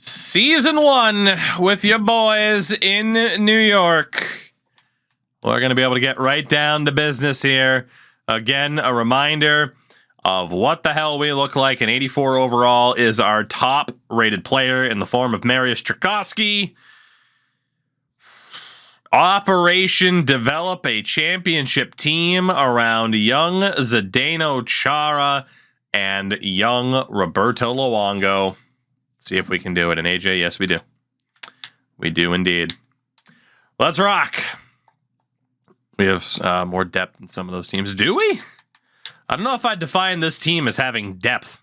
Season 1 with your boys in New York. We're going to be able to get right down to business here. Again, a reminder of what the hell we look like. An 84 overall is our top rated player in the form of Mariusz Czerkawski. Operation Develop a Championship Team around young Zdeno Chara and young Roberto Luongo. See if we can do it. And AJ, yes, we do. We do indeed. Let's rock. We have more depth in some of those teams. Do we? I don't know if I'd define this team as having depth,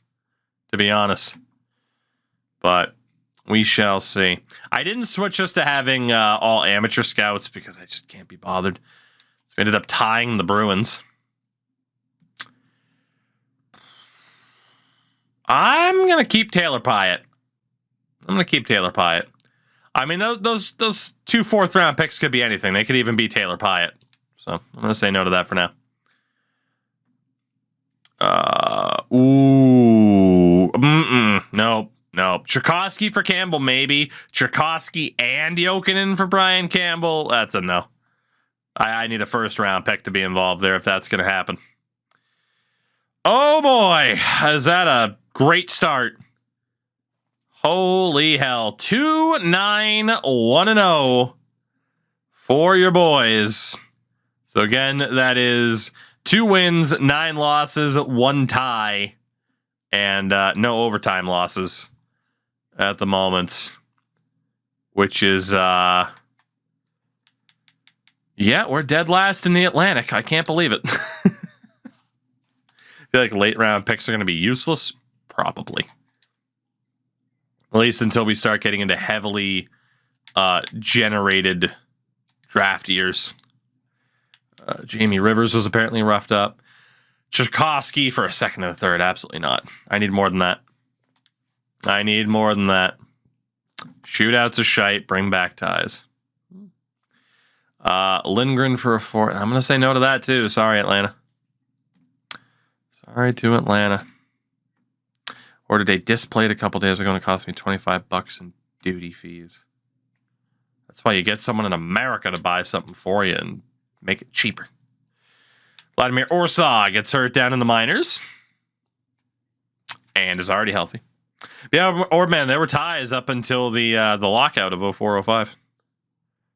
to be honest. But we shall see. I didn't switch us to having all amateur scouts because I just can't be bothered. So we ended up tying the Bruins. I'm going to keep Taylor Pyatt. I mean, those two fourth-round picks could be anything. They could even be Taylor Pyatt. So I'm going to say no to that for now. Nope. Czerkawski for Campbell, maybe. Czerkawski and Jokinen for Brian Campbell. That's a no. I need a first-round pick to be involved there if that's going to happen. Oh, boy. Is that a great start? Holy hell. 2-9-1-0 for your boys. So again, that is 2 wins, 9 losses, 1 tie, and no overtime losses at the moment. Which is, yeah, we're dead last in the Atlantic. I can't believe it. I feel like late round picks are going to be useless. Probably. At least until we start getting into heavily generated draft years. Jamie Rivers was apparently roughed up. Czerkawski for a second and a third. Absolutely not. I need more than that. Shootouts are shite. Bring back ties. Lindgren for a fourth. I'm going to say no to that too. Sorry, Atlanta. Sorry to Atlanta. Ordered a display a couple days ago and it cost me $25 in duty fees. That's why you get someone in America to buy something for you and make it cheaper. Vladimir Orsa gets hurt down in the minors and is already healthy. Yeah, or man, there were ties up until the lockout of 04-05.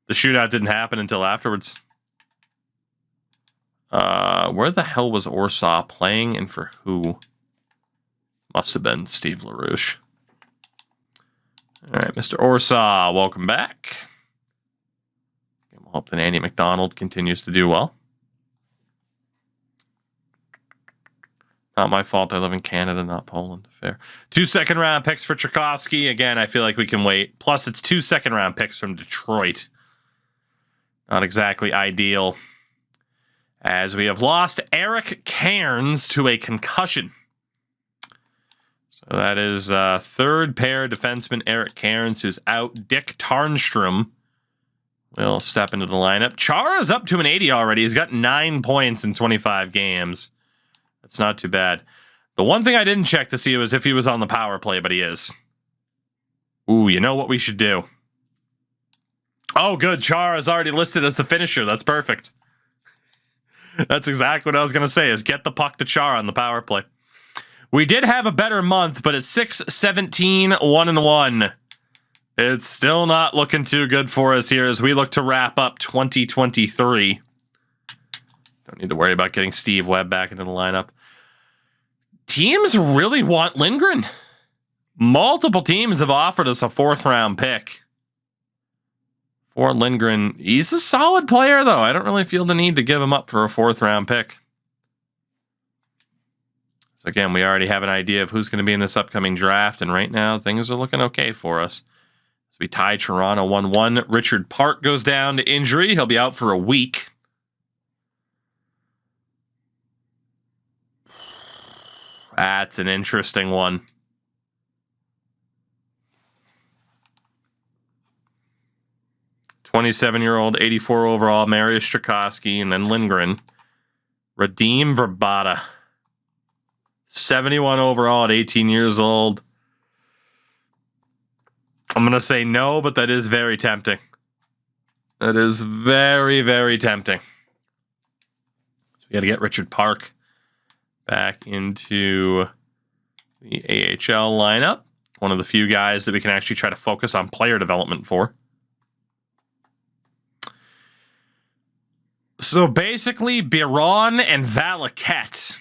The shootout didn't happen until afterwards. Where the hell was Orsa playing and for who? Must have been Steve LaRouche. All right, Mr. Orsa, welcome back. We'll hope that Andy McDonald continues to do well. Not my fault. I live in Canada, not Poland. Fair. 2 second-round picks for Czerkawski. Again, I feel like we can wait. Plus, it's 2 second-round picks from Detroit. Not exactly ideal. As we have lost Eric Cairns to a concussion. So that is third pair defenseman Eric Cairns, who's out. Dick Tarnstrom will step into the lineup. Chara's up to an 80 already. He's got 9 points in 25 games. That's not too bad. The one thing I didn't check to see was if he was on the power play, but he is. Ooh, you know what we should do? Oh, good. Chara's already listed as the finisher. That's perfect. That's exactly what I was going to say, is get the puck to Chara on the power play. We did have a better month, but it's 6-17-1-1. It's still not looking too good for us here as we look to wrap up 2023. Don't need to worry about getting Steve Webb back into the lineup. Teams really want Lindgren. Multiple teams have offered us a 4th-round pick for Lindgren. He's a solid player, though. I don't really feel the need to give him up for a 4th-round pick. So again, we already have an idea of who's going to be in this upcoming draft, and right now things are looking okay for us. So we tie Toronto 1-1. Richard Park goes down to injury. He'll be out for a week. That's an interesting one. '27-year-old, 84 overall, Mariusz Czerkawski, and then Lindgren. Radim Verbata. 71 overall at 18 years old. I'm going to say no, but that is very tempting. That is very, very tempting. So we got to get Richard Park back into the AHL lineup. One of the few guys that we can actually try to focus on player development for. So basically, Biron and Valaket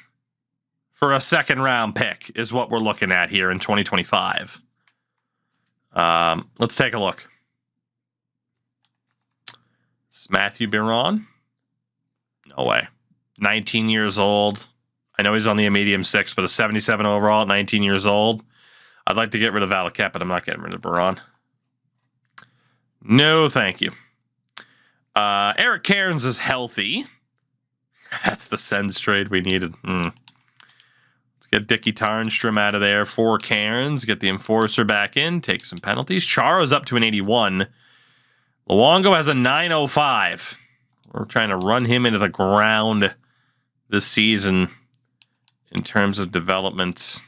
for a second-round pick is what we're looking at here in 2025. Let's take a look. This is Matthew Biron. No way. 19 years old. I know he's on the medium 6, but a 77 overall at 19 years old. I'd like to get rid of Valaket, but I'm not getting rid of Biron. No, thank you. Eric Cairns is healthy. That's the Sens trade we needed. Let's get Dickie Tarnstrom out of there for Cairns. Get the Enforcer back in. Take some penalties. Charo's up to an 81. Luongo has a 905. We're trying to run him into the ground this season in terms of development.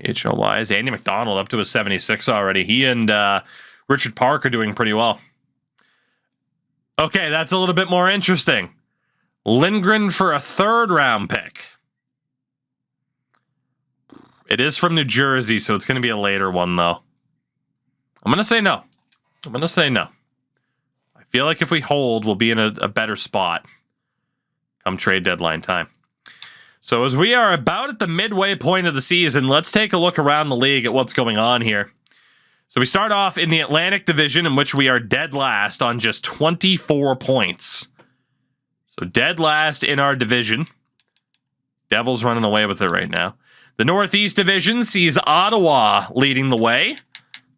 AHL-wise, Andy McDonald up to a 76 already. He and Richard Park are doing pretty well. Okay, that's a little bit more interesting. Lindgren for a third-round pick. It is from New Jersey, so it's going to be a later one, though. I'm going to say no. I feel like if we hold, we'll be in a better spot come trade deadline time. So as we are about at the midway point of the season, let's take a look around the league at what's going on here. So we start off in the Atlantic Division, in which we are dead last on just 24 points. So dead last in our division. Devils running away with it right now. The Northeast Division sees Ottawa leading the way,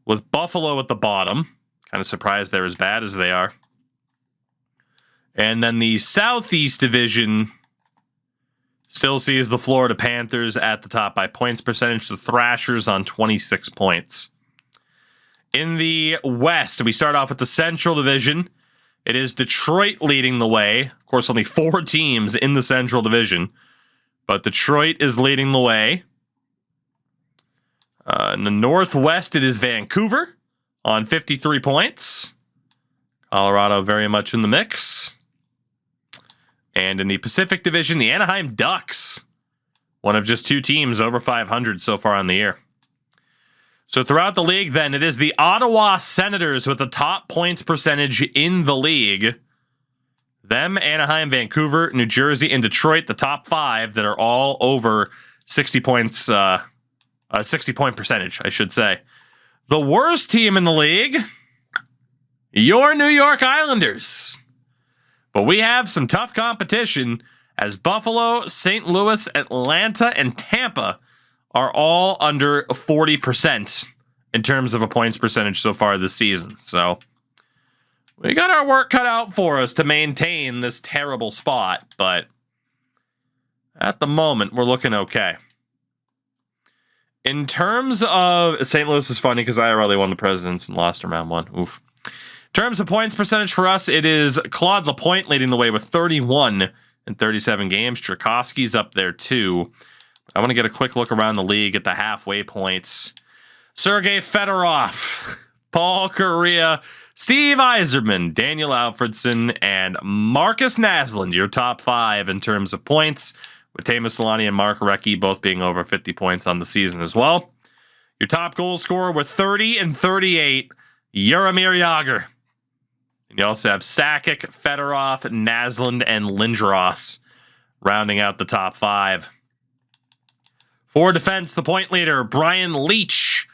with Buffalo at the bottom. Kind of surprised they're as bad as they are. And then the Southeast Division still sees the Florida Panthers at the top by points percentage. The Thrashers on 26 points. In the West, we start off with the Central Division. It is Detroit leading the way. Of course, only 4 teams in the Central Division. But Detroit is leading the way. In the Northwest, it is Vancouver on 53 points. Colorado very much in the mix. And in the Pacific Division, the Anaheim Ducks. One of just 2 teams over 500 so far on the year. So throughout the league, then, it is the Ottawa Senators with the top points percentage in the league. Them, Anaheim, Vancouver, New Jersey, and Detroit, the top 5 that are all over 60 points, 60-point percentage, I should say. The worst team in the league, your New York Islanders. But we have some tough competition as Buffalo, St. Louis, Atlanta, and Tampa are all under 40% in terms of a points percentage so far this season. So we got our work cut out for us to maintain this terrible spot, but at the moment, we're looking okay. In terms of St. Louis is funny because I really won the Presidents and lost in round 1. Oof. In terms of points percentage for us, it is Claude Lapointe leading the way with 31 in 37 games. Tchaikovsky's up there too. I want to get a quick look around the league at the halfway points. Sergei Fedorov, Paul Kariya, Steve Yzerman, Daniel Alfredson, and Marcus Naslund, your top 5 in terms of points, with Teemu Selanne and Mark Recchi both being over 50 points on the season as well. Your top goal scorer with 30 and 38, Jaromir Jagr. And you also have Sakic, Fedorov, Naslund, and Lindros rounding out the top 5. For defense, the point leader, Brian Leach.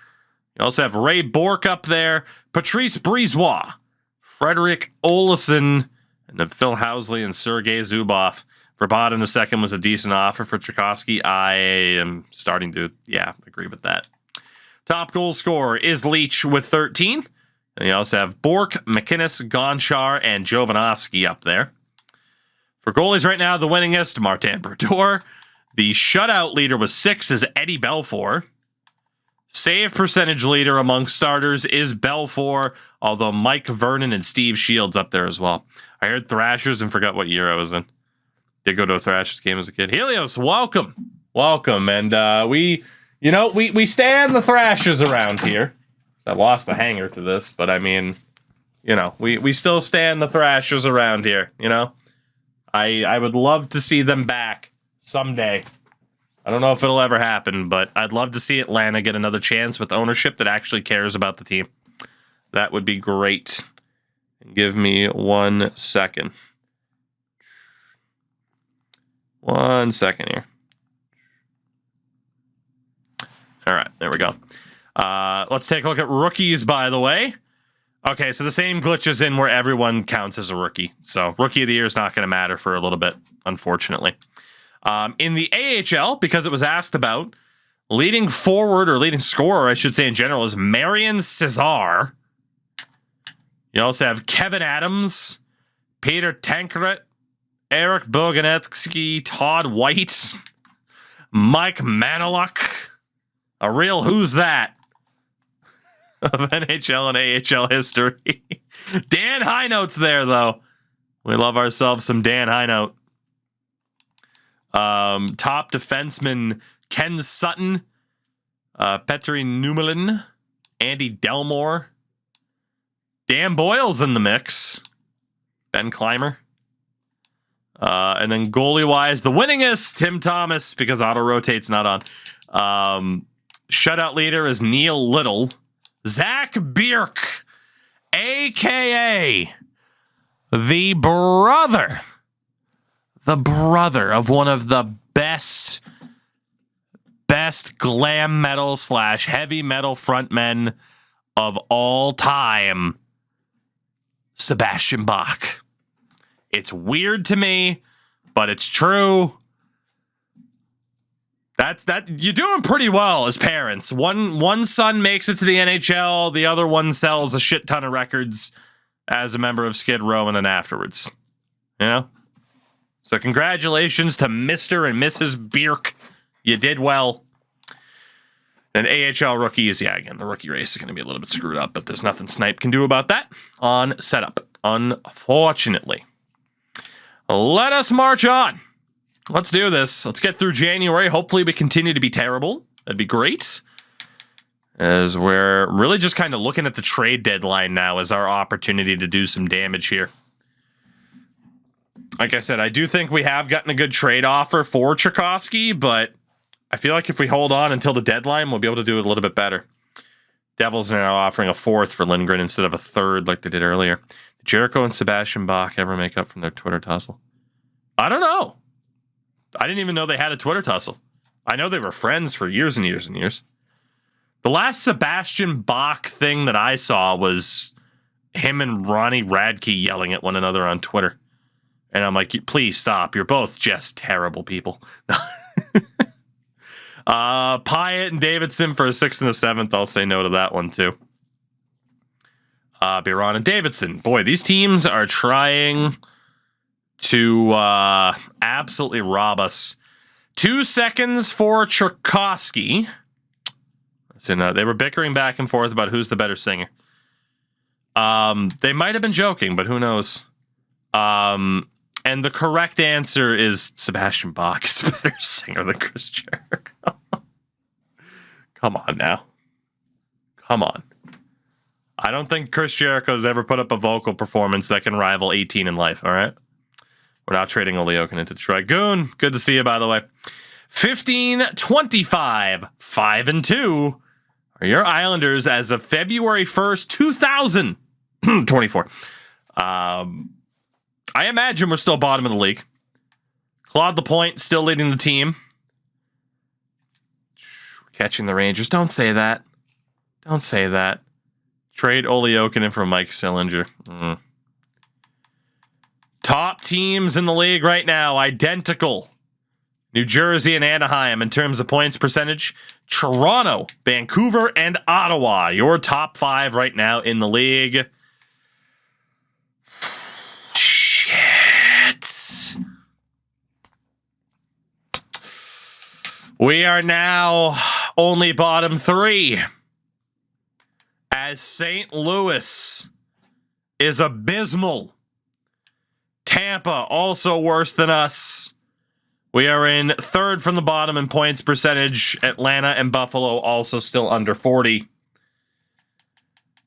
You also have Ray Bourque up there, Patrice Brisebois, Frederick Olesen, and then Phil Housley and Sergei Zubov. Verbaat in the second was a decent offer for Tchaikovsky. I am starting to, agree with that. Top goal scorer is Leach with 13. And you also have Bourque, McInnes, Gonchar, and Jovanovski up there. For goalies right now, the winningest, Martin Brodeur. The shutout leader with 6 is Eddie Belfour. Save percentage leader among starters is Belfour, although Mike Vernon and Steve Shields up there as well. I heard Thrashers and forgot what year I was in. Did go to a Thrashers game as a kid. Helios, welcome. And we You know, we stand the Thrashers around here. I lost the hanger to this, but I mean, you know, we still stand the Thrashers around here, you know? I would love to see them back someday. I don't know if it'll ever happen, but I'd love to see Atlanta get another chance with ownership that actually cares about the team. That would be great. Give me 1 second. 1 second here. All right, there we go. Let's take a look at rookies, by the way. Okay, so the same glitch is in where everyone counts as a rookie. So rookie of the year is not going to matter for a little bit, unfortunately. In the AHL, because it was asked about, leading forward, or leading scorer, I should say in general, is Marian Cesar. You also have Kevin Adams, Peter Tankret, Eric Boganetsky, Todd White, Mike Maniluk. A real who's that of NHL and AHL history. Dan Highnote's there, though. We love ourselves some Dan Highnote. Top defenseman Ken Sutton, Petri Numelin, Andy Delmore, Dan Boyle's in the mix, Ben Clymer. And then goalie-wise, the winningest, Tim Thomas, because auto-rotate's not on. Shutout leader is Neil Little. Zach Bierk, a.k.a. the brother of one of the best glam metal / heavy metal frontmen of all time, Sebastian Bach. It's weird to me, but it's true. That you're doing pretty well as parents. One son makes it to the NHL, the other one sells a shit ton of records as a member of Skid Row and then afterwards. You know? So congratulations to Mr. and Mrs. Bierk. You did well. And AHL rookies, yeah, again, the rookie race is going to be a little bit screwed up, but there's nothing Snipe can do about that on setup, unfortunately. Let us march on. Let's do this. Let's get through January. Hopefully we continue to be terrible. That'd be great. As we're really just kind of looking at the trade deadline now as our opportunity to do some damage here. Like I said, I do think we have gotten a good trade offer for Tchaikovsky, but I feel like if we hold on until the deadline, we'll be able to do it a little bit better. Devils are now offering a 4th for Lindgren instead of a 3rd like they did earlier. Did Jericho and Sebastian Bach ever make up from their Twitter tussle? I don't know. I didn't even know they had a Twitter tussle. I know they were friends for years and years and years. The last Sebastian Bach thing that I saw was him and Ronnie Radke yelling at one another on Twitter. And I'm like, please stop. You're both just terrible people. Pyatt and Davidson for a 6th and a 7th. I'll say no to that one, too. Biron and Davidson. Boy, these teams are trying to absolutely rob us. 2 seconds for Tchaikovsky. So they were bickering back and forth about who's the better singer. They might have been joking, but who knows? And the correct answer is Sebastian Bach is a better singer than Chris Jericho. Come on now. Come on. I don't think Chris Jericho's ever put up a vocal performance that can rival 18 in life, all right? We're not trading Oliokin into Detroit. Goon, good to see you, by the way. 15-25, 5-2 are your Islanders as of February 1st, 2024. I imagine we're still bottom of the league. Claude Lapointe still leading the team. Catching the Rangers. Don't say that. Don't say that. Trade Oliokin for Mike Sillinger. Top teams in the league right now, identical. New Jersey and Anaheim in terms of points percentage. Toronto, Vancouver, and Ottawa. Your top 5 right now in the league. Shit. We are now only bottom 3. As St. Louis is abysmal. Tampa also worse than us We are in third from the bottom in points percentage. Atlanta and Buffalo also still under 40.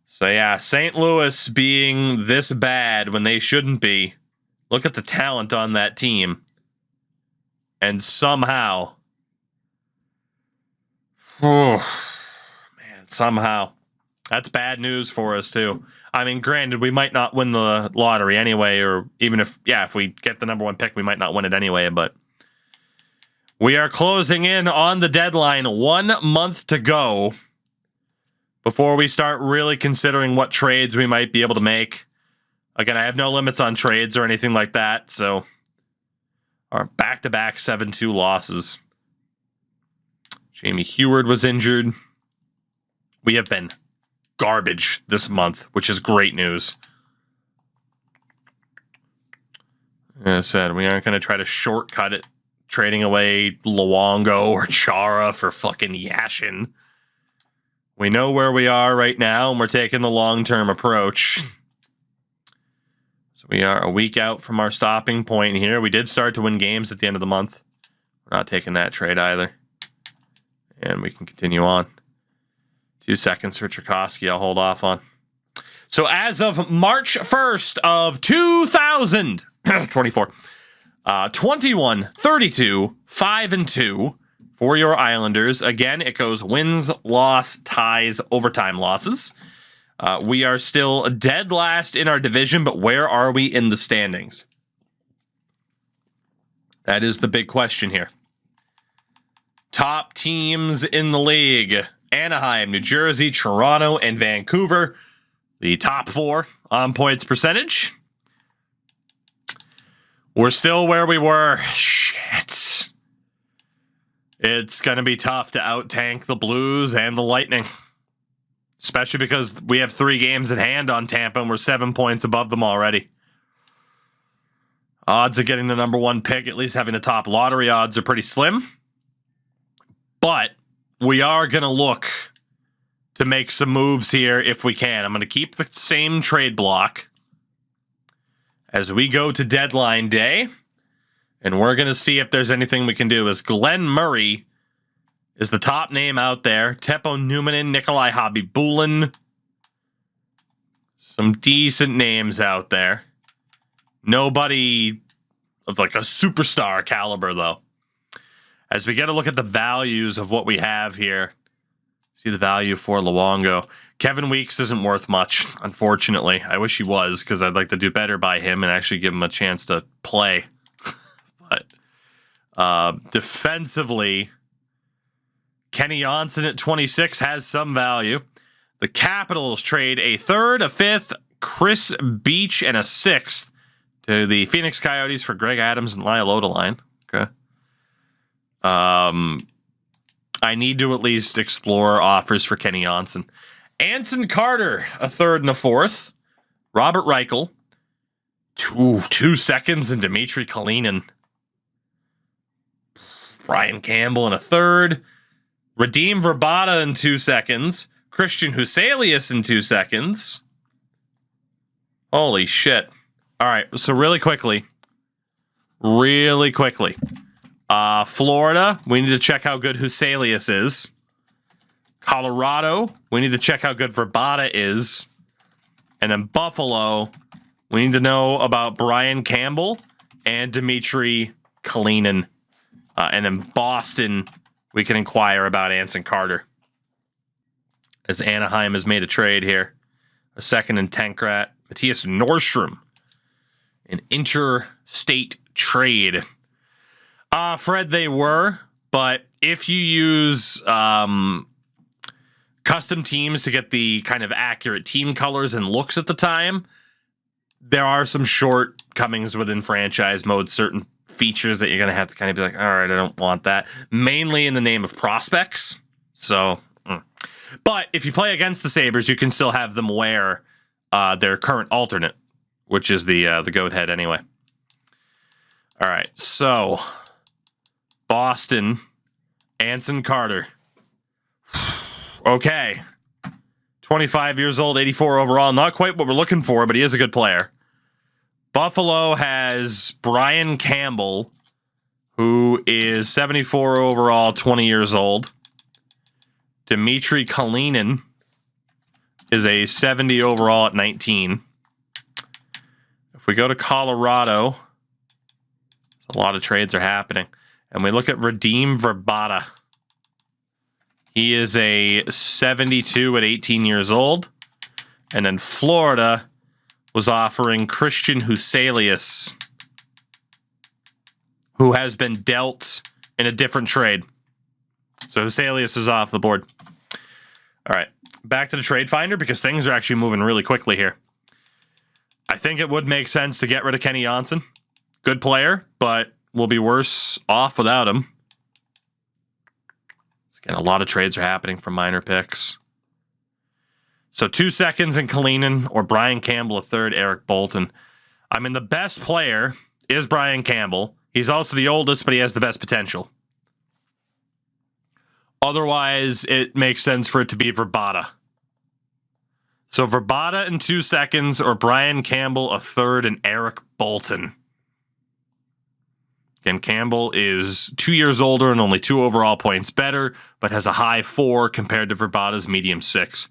So yeah, St. Louis being this bad when they shouldn't be. Look at the talent on that team. And somehow, somehow, that's bad news for us too. I mean, granted, we might not win the lottery anyway, or even if we get the number 1 pick, we might not win it anyway, but we are closing in on the deadline. 1 month to go before we start really considering what trades we might be able to make. Again, I have no limits on trades or anything like that, so our back-to-back 7-2 losses. Jamie Heward was injured. We have been garbage this month, which is great news. Like I said, we aren't going to try to shortcut it, trading away Luongo or Chara for fucking Yashin. We know where we are right now, and we're taking the long-term approach. So we are a week out from our stopping point here. We did start to win games at the end of the month. We're not taking that trade either. And we can continue on. 2 seconds for Tchaikovsky. I'll hold off on. So as of March 1st of 2024, 21, 32, 5-2 for your Islanders. Again, it goes wins, loss, ties, overtime losses. We are still dead last in our division, but where are we in the standings? That is the big question here. Top teams in the league: Anaheim, New Jersey, Toronto, and Vancouver. The top 4 on points percentage. We're still where we were. Shit. It's going to be tough to out-tank the Blues and the Lightning. Especially because we have 3 games in hand on Tampa and we're 7 points above them already. Odds of getting the number 1 pick, at least having the top lottery odds, are pretty slim. But we are going to look to make some moves here if we can. I'm going to keep the same trade block as we go to deadline day. And we're going to see if there's anything we can do. As Glenn Murray is the top name out there. Teppo Numminen, Nikolai Khabibulin. Some decent names out there. Nobody of like a superstar caliber, though. As we get a look at the values of what we have here. See the value for Luongo. Kevin Weeks isn't worth much, unfortunately. I wish he was, because I'd like to do better by him and actually give him a chance to play. But defensively, Kenny Johnson at 26 has some value. The Capitals trade a 3rd, a 5th, Chris Beach, and a 6th to the Phoenix Coyotes for Greg Adams and Lyle Odeline. Okay. I need to at least explore offers for Kenny Johnson. Anson Carter, a 3rd and a 4th. Robert Reichel, 2 seconds, and Dmitry Kalinin. Brian Campbell in a 3rd. Radim Verbata in 2 seconds. Christian Huselius in 2 seconds. Holy shit. All right, so really quickly. Florida, we need to check how good Huselius is. Colorado, we need to check how good Verbata is. And then Buffalo, we need to know about Brian Campbell and Dmitry Kalinin. And then Boston, we can inquire about Anson Carter. As Anaheim has made a trade here. A 2nd and Tankrat. Matthias Nordstrom. An interstate trade. Fred, they were. But if you use custom teams to get the kind of accurate team colors and looks at the time, there are some shortcomings within franchise mode, certain features that you're going to have to kind of be like, all right, I don't want that. Mainly in the name of prospects. So, but if you play against the Sabres, you can still have them wear their current alternate, which is the goat head anyway. All right, so Boston, Anson Carter. Okay. 25 years old, 84 overall. Not quite what we're looking for, but he is a good player. Buffalo has Brian Campbell, who is 74 overall, 20 years old. Dmitry Kalinin is a 70 overall at 19. If we go to Colorado, a lot of trades are happening. And we look at Radim Verbata. He is a 72 at 18 years old. And then Florida was offering Christian Huselius, who has been dealt in a different trade. So Huselius is off the board. All right, back to the trade finder because things are actually moving really quickly here. I think it would make sense to get rid of Kenny Janssen. Good player, but we'll be worse off without him. Again, a lot of trades are happening from minor picks. So 2 seconds in Kalinin or Brian Campbell, a third, Eric Bolton. I mean, the best player is Brian Campbell. He's also the oldest, but he has the best potential. Otherwise, it makes sense for it to be Verbata. So Verbata in 2 seconds or Brian Campbell, a third, and Eric Bolton. Again, Campbell is 2 years older and only 2 overall points better, but has a high 4 compared to Verbata's medium 6.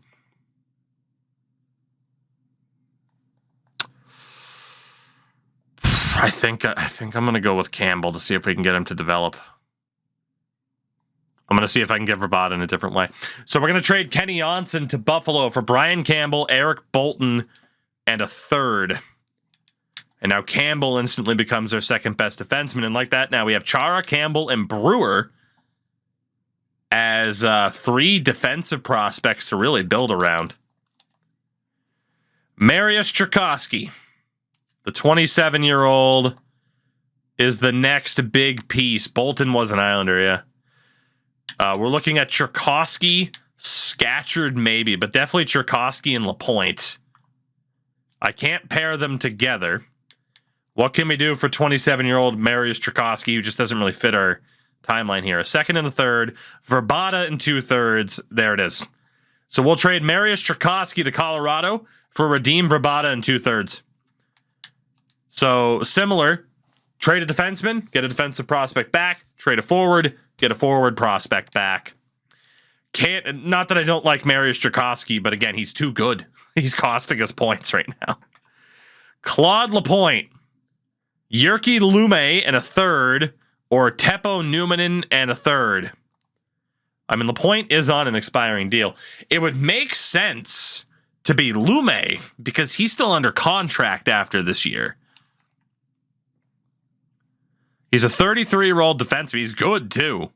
I think I'm going to go with Campbell to see if we can get him to develop. I'm going to see if I can get Verbata in a different way. So we're going to trade Kenny Janssen to Buffalo for Brian Campbell, Eric Bolton, and a third. And now Campbell instantly becomes our second best defenseman. And like that, now we have Chara, Campbell, and Brewer as 3 defensive prospects to really build around. Mariusz Czerkawski, the 27-year-old, is the next big piece. Bolton was an Islander, yeah. We're looking at Czerkawski, Scatchard maybe, but definitely Czerkawski and LaPointe. I can't pair them together. What can we do for 27-year-old Mariusz Czerkawski, who just doesn't really fit our timeline here? A second and a third, Verbata and 2/3. There it is. So we'll trade Mariusz Czerkawski to Colorado for Radim Verbata and 2/3. So similar, trade a defenseman, get a defensive prospect back, trade a forward, get a forward prospect back. Not that I don't like Mariusz Czerkawski, but again, he's too good. He's costing us points right now. Claude Lapointe, Jyrki Lume and a third, or Teppo Numminen and a third. I mean, Lapointe is on an expiring deal. It would make sense to be Lume because he's still under contract after this year. He's a 33-year-old defenseman. He's good, too.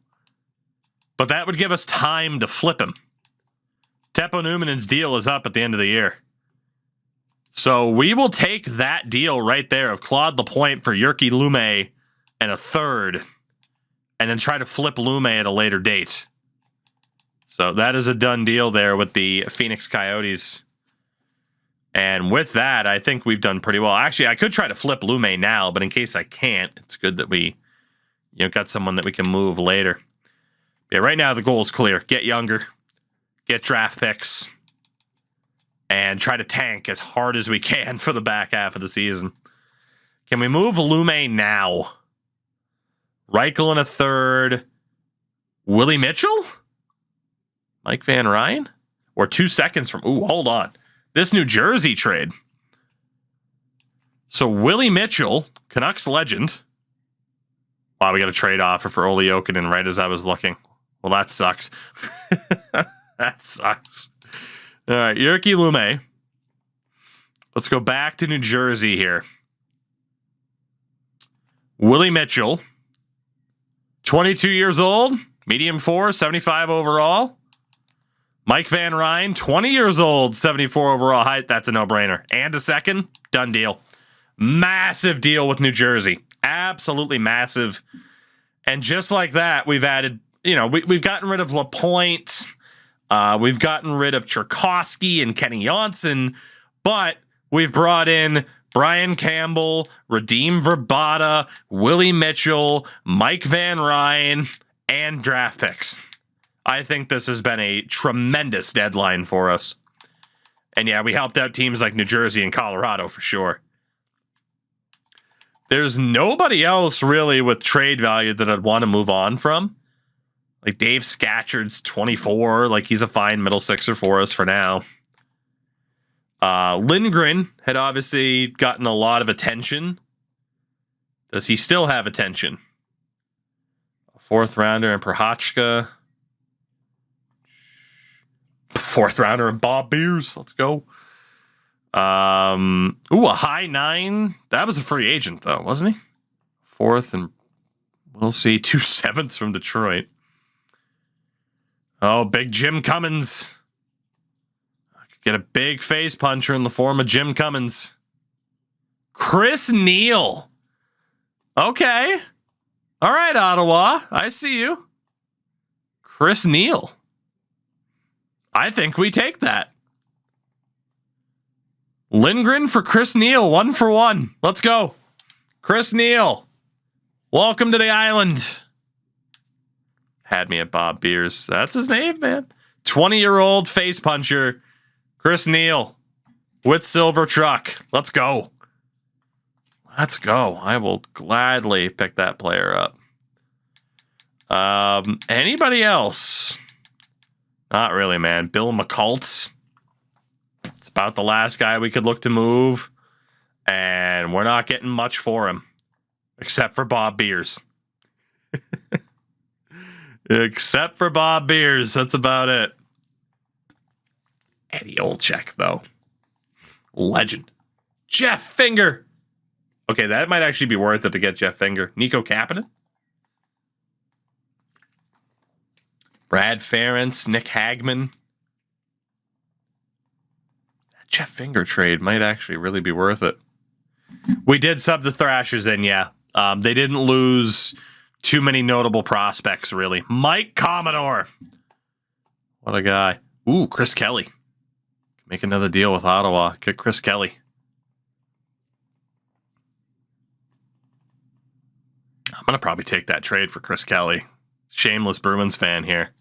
But that would give us time to flip him. Teppo Numminen's deal is up at the end of the year. So we will take that deal right there of Claude Lapointe for Jyrki Lume and a third, and then try to flip Lume at a later date. So that is a done deal there with the Phoenix Coyotes. And with that, I think we've done pretty well. Actually, I could try to flip Lume now, but in case I can't, it's good that we got someone that we can move later. Yeah, right now the goal is clear. Get younger, get draft picks, and try to tank as hard as we can for the back half of the season. Can we move Lume now? Reichel in a third. Willie Mitchell? Mike Van Ryn? Or 2 seconds from... Ooh, hold on. This New Jersey trade. So Willie Mitchell, Canucks legend. Wow, we got a trade offer for Olli Jokinen right as I was looking. Well, that sucks. That sucks. All right, Jyrki Lume. Let's go back to New Jersey here. Willie Mitchell, 22 years old, medium 4, 75 overall. Mike Van Ryn, 20 years old, 74 overall height. That's a no-brainer. And a second, done deal. Massive deal with New Jersey. Absolutely massive. And just like that, we've added, we've gotten rid of LaPointe. We've gotten rid of Czerkawski and Kenny Janssen, but we've brought in Brian Campbell, Radim Verbata, Willie Mitchell, Mike Van Ryn, and draft picks. I think this has been a tremendous deadline for us. And yeah, we helped out teams like New Jersey and Colorado for sure. There's nobody else really with trade value that I'd want to move on from. Like Dave Scatchard's 24. Like he's a fine middle sixer for us for now. Lindgren had obviously gotten a lot of attention. Does he still have attention? A 4th rounder in Prohachka. 4th rounder in Bob Beers. Let's go. A high 9. That was a free agent though, wasn't he? 4th, and we'll see. 2 7ths from Detroit. Oh, big Jim Cummins. I could get a big face puncher in the form of Jim Cummins. Chris Neal. Okay. All right, Ottawa. I see you. Chris Neal. I think we take that. Lindgren for Chris Neal, 1 for 1. Let's go. Chris Neal. Welcome to the island. Had me at Bob Beers. That's his name, man. 20-year-old face puncher, Chris Neal, with silver truck. Let's go. Let's go. I will gladly pick that player up. Anybody else? Not really, man. Bill McCults. It's about the last guy we could look to move. And we're not getting much for him. Except for Bob Beers. Except for Bob Beers. That's about it. Eddie Olczyk, though. Legend. Jeff Finger. Okay, that might actually be worth it to get Jeff Finger. Nico Kapanen. Brad Ferentz. Nick Hagman. That Jeff Finger trade might actually really be worth it. We did sub the Thrashers in, yeah. They didn't lose too many notable prospects, really. Mike Commodore. What a guy. Ooh, Chris Kelly. Make another deal with Ottawa. Get Chris Kelly. I'm going to probably take that trade for Chris Kelly. Shameless Bruins fan here.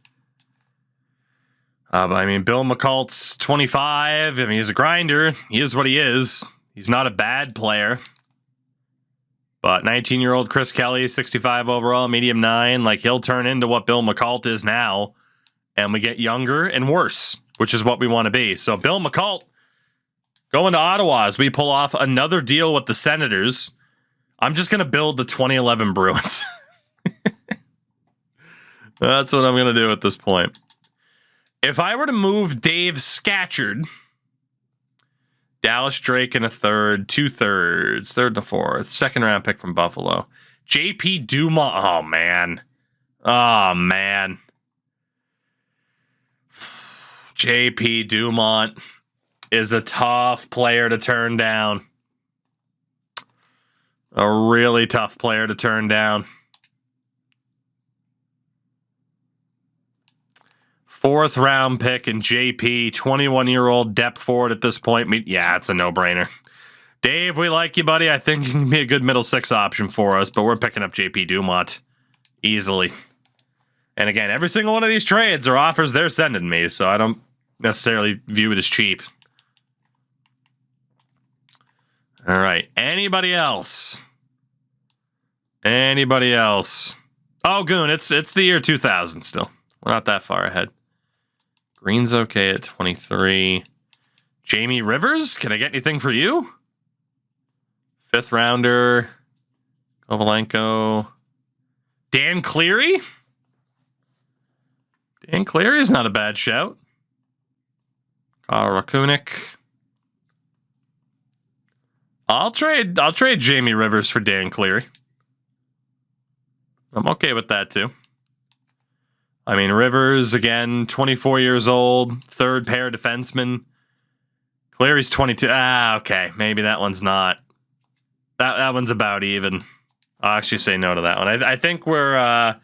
But I mean, Bill McCult's 25. I mean, he's a grinder. He is what he is. He's not a bad player. But 19-year-old Chris Kelly, 65 overall, medium 9. Like, he'll turn into what Bill McCult is now. And we get younger and worse, which is what we want to be. So Bill McCult going to Ottawa as we pull off another deal with the Senators. I'm just going to build the 2011 Bruins. That's what I'm going to do at this point. If I were to move Dave Scatchard, Dallas Drake in a 3rd, 2/3, 3rd and a 4th, 2nd round pick from Buffalo. JP Dumont. Oh, man. Oh, man. JP Dumont is a tough player to turn down. A really tough player to turn down. 4th round pick in JP, 21-year-old depth forward at this point. Yeah, it's a no-brainer. Dave, we like you, buddy. I think you can be a good middle 6 option for us, but we're picking up JP Dumont easily. And again, every single one of these trades are offers they're sending me, so I don't necessarily view it as cheap. All right. Anybody else? Anybody else? Oh, Goon, it's the year 2000 still. We're not that far ahead. Green's okay at 23. Jamie Rivers, can I get anything for you? 5th rounder. Kovalenko. Dan Cleary? Dan Cleary is not a bad shout. Rakunik. I'll trade Jamie Rivers for Dan Cleary. I'm okay with that too. I mean, Rivers, again, 24 years old, 3rd pair defenseman. Cleary's 22. Okay. Maybe that one's not. That one's about even. I'll actually say no to that one. I think we're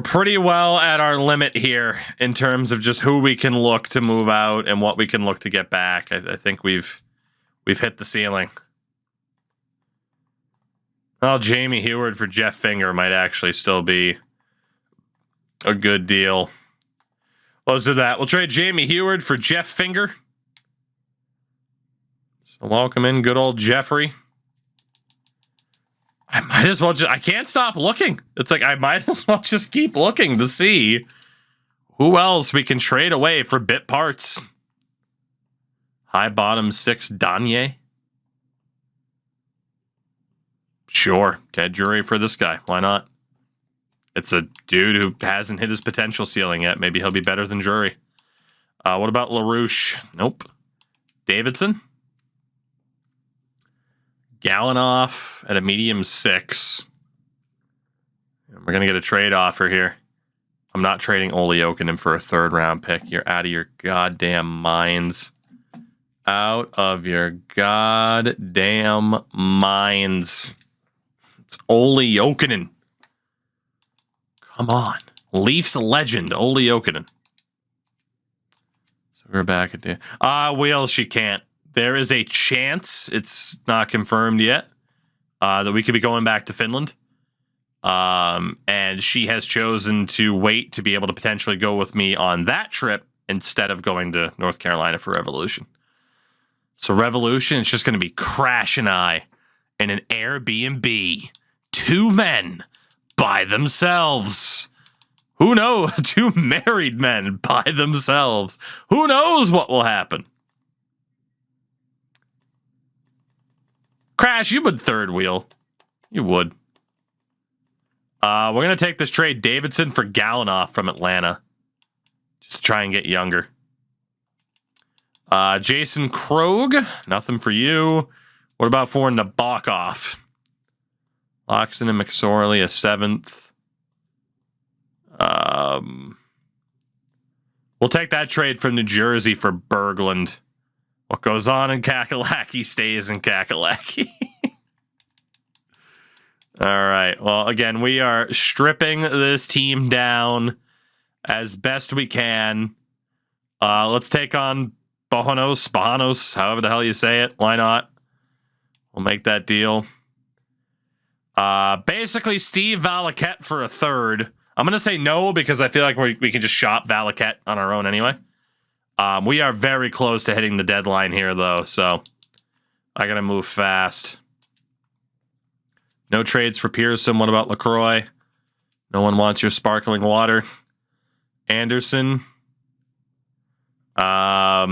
pretty well at our limit here in terms of just who we can look to move out and what we can look to get back. I think we've hit the ceiling. Well, Jamie Heward for Jeff Finger might actually still be a good deal. Let's do that. We'll trade Jamie Heward for Jeff Finger. So welcome in good old Jeffrey. I might as well I can't stop looking. It's like I might as well just keep looking to see who else we can trade away for bit parts. High bottom 6 Danye. Sure, Ted Drury for this guy. Why not? It's a dude who hasn't hit his potential ceiling yet. Maybe he'll be better than Drury. What about LaRouche? Nope. Davidson? Gallinoff at a medium 6. We're going to get a trade offer here. I'm not trading Olli Jokinen for a 3rd round pick. You're out of your goddamn minds. Out of your goddamn minds. It's Olli Jokinen. Come on. Leafs legend, Olli Jokinen. So we're back at the... Wheel, she can't. There is a chance, it's not confirmed yet, that we could be going back to Finland. And she has chosen to wait to be able to potentially go with me on that trip instead of going to North Carolina for Revolution. So Revolution, it's just going to be Crash and I in an Airbnb. 2 men by themselves. Who knows? 2 married men by themselves. Who knows what will happen? Crash, you would 3rd wheel. You would. We're going to take this trade Davidson for Gallinoff from Atlanta. Just to try and get younger. Jason Krog, nothing for you. What about for Nabokov? Loxton and McSorley, a 7th. We'll take that trade from New Jersey for Berglund. What goes on in Kakalaki stays in Kakalaki. All right. Well, again, we are stripping this team down as best we can. Let's take on Bojanos, however the hell you say it. Why not? We'll make that deal. Basically, Steve Valaket for a 3rd. I'm going to say no because I feel like we can just shop Valaket on our own anyway. We are very close to hitting the deadline here, though, so I got to move fast. No trades for Pearson. What about LaCroix? No one wants your sparkling water. Anderson. I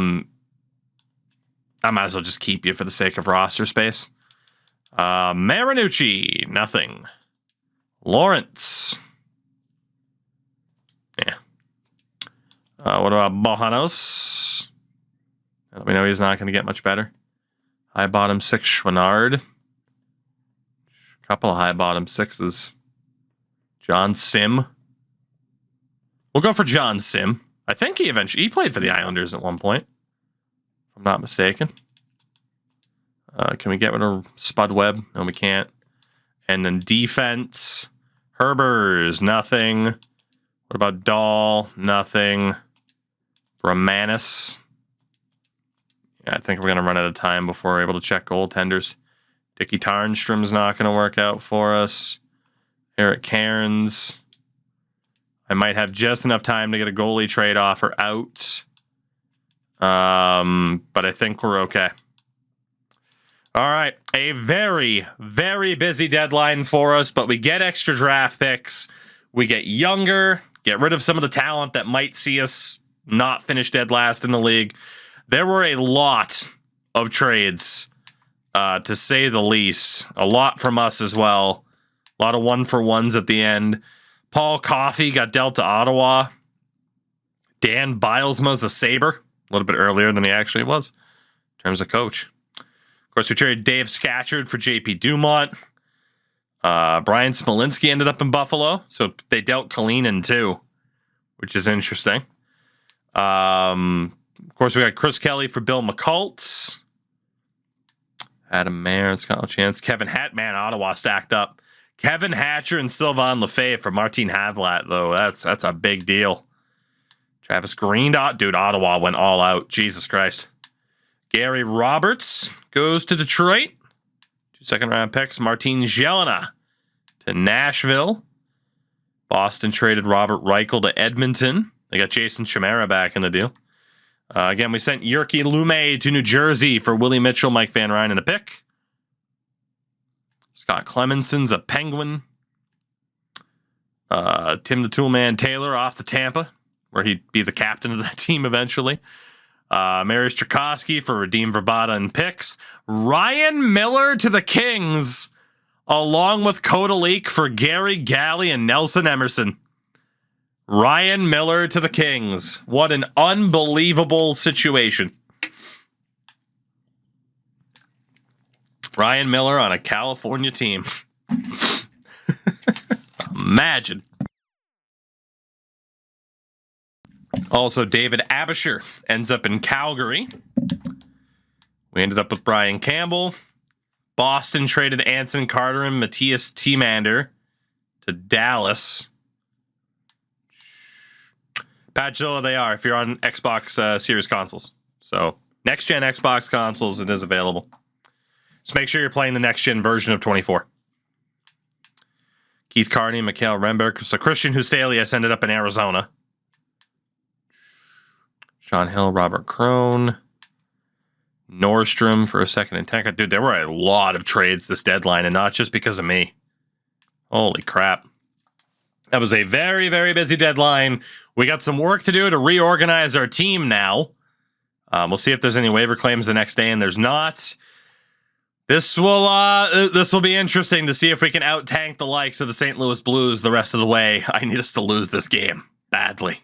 might as well just keep you for the sake of roster space. Marinucci, nothing. Lawrence. Yeah. What about Bojanos? Let me know he's not going to get much better. High bottom 6 Schwinnard. Couple of high bottom 6s. John Sim. We'll go for John Sim. I think he played for the Islanders at one point, if I'm not mistaken. Can we get rid of Spud Webb? No, we can't. And then defense. Herbers, nothing. What about Dahl? Nothing. Romanis. Yeah, I think we're going to run out of time before we're able to check goaltenders. Dickie Tarnstrom's not going to work out for us. Eric Cairns. I might have just enough time to get a goalie trade offer out. But I think we're okay. All right. A very, very busy deadline for us, but we get extra draft picks. We get younger, get rid of some of the talent that might see us not finish dead last in the league. There were a lot of trades, to say the least. A lot from us as well. A lot of 1-for-1s at the end. Paul Coffey got dealt to Ottawa. Dan Bilesma's a Sabre. A little bit earlier than he actually was in terms of coach. Of course, we traded Dave Scatchard for JP Dumont. Brian Smolinski ended up in Buffalo. So they dealt Kalinin too, which is interesting. Of course, we got Chris Kelly for Bill McCults. Adam Mayer, Scott Chance. Kevin Hatman, Ottawa stacked up. Kevin Hatcher and Sylvain Lefebvre for Martin Havlat, though. That's a big deal. Travis Green, dude, Ottawa went all out. Jesus Christ. Gary Roberts goes to Detroit. 2 second-round picks. Martin Jelena to Nashville. Boston traded Robert Reichel to Edmonton. They got Jason Chimera back in the deal. Again, we sent Jyrki Lume to New Jersey for Willie Mitchell, Mike Van Ryn, and a pick. Scott Clemenson's a Penguin. Tim the Toolman Taylor off to Tampa, where he'd be the captain of that team eventually. Mariusz Czerkawski for Radim Vrbata and picks. Ryan Miller to the Kings, along with Kodalik for Gary Galley and Nelson Emerson. Ryan Miller to the Kings. What an unbelievable situation. Ryan Miller on a California team. Imagine. Also, David Abisher ends up in Calgary. We ended up with Brian Campbell. Boston traded Anson Carter and Matthias Tiemander to Dallas. Patchzilla, they are if you're on Xbox Series consoles. So, next-gen Xbox consoles, it is available. Just make sure you're playing the next-gen version of 24. Keith Carney, Mikhail Remberg. So Christian Huselius ended up in Arizona. Sean Hill, Robert Crone. Nordstrom for a second and tank. Dude, there were a lot of trades this deadline, and not just because of me. Holy crap. That was a very, very busy deadline. We got some work to do to reorganize our team now. We'll see if there's any waiver claims the next day, and there's not. This will be interesting to see if we can out-tank the likes of the St. Louis Blues the rest of the way. I need us to lose this game badly.